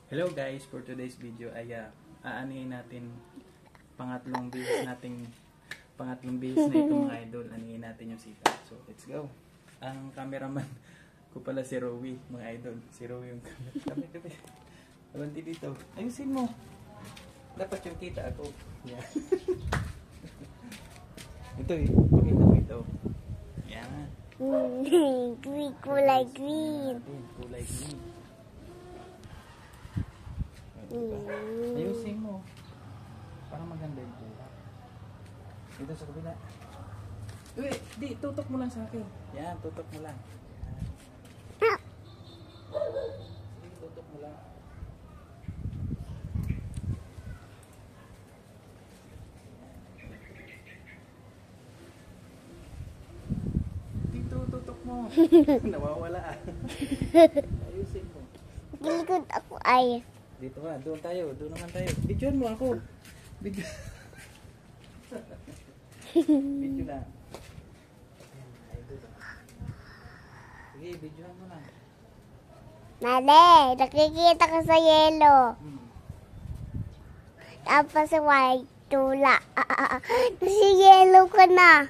Hello guys, for today's video ay aanihin natin pangatlong bihis na ito mga idol. Anihin natin yung sita. So let's go. Ang cameraman ko pala si Rowie mga idol. Si Rowie yung camera. Kami. Abanti dito. Ayusin mo. Dapat yung kita ako. Yeah. Ito pakita mo ito. Yan. Green, kulay green. Kulay green. Ayusin mo. Para maganda yung buha. Dito sa kabila. Uy, di, tutok mo lang sa akin. Yan, tutok mo lang. Yan. Sige, tutok mo lang. Dito, tutok mo. Nawawala ah. Ayusin mo. Gilikod ako ay. Dito ka, doon tayo, doon naman tayo. Videoan mo ako. Video. Video na. Sige, videoan mo na. Mali, nakikita ko sa yellow. Tapos white, tula. Nasi yellow ka na.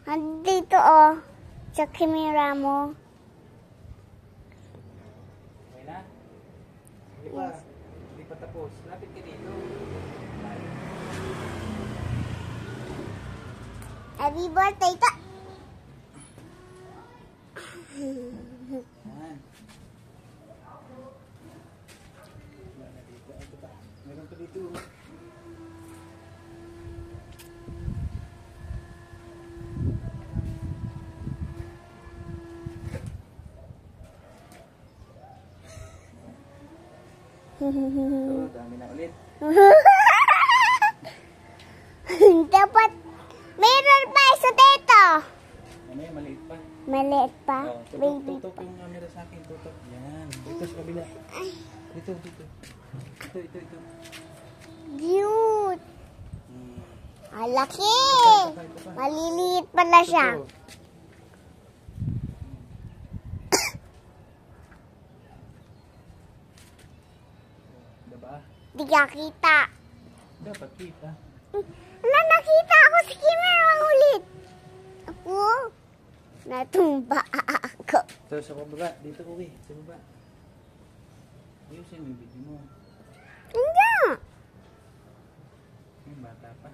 Andito oh, sa camera mo. Okay na? Hindi pa. Hindi pa tapos. Lapit ka dito. Happy birthday ta! Yan. Wala na dito. Ito pa. Meron pa dito. So, dami na ulit. Dapat meron pa isa dito. Ano yun? Maliit pa. Maliit pa. Oh, Baby. tutok yung camera sa akin. Tutok. Yan. Dito sa kabila. Dito. Ito. Cute. Ang laki. Ito pa. Maliliit pala siya. Ito. Diba? Di ka kita. Dapat kita. Nakita ako sa camera ulit. Ako. Natumba ako. So, sa baba. Dito ko sa baba. Ayusin mo yung video mo. Hindi. Yung bata pa.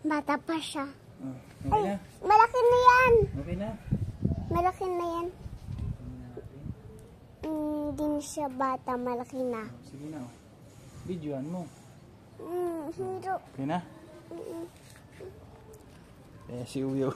Bata pa siya. Oh, okay na. Malaki na yan. Okay na. Malaki na yan. Tingnan natin. Hindi na siya bata. Malaki na. Oh, sige na. Videoan mo. Hindi. Okay na? Si Uyo.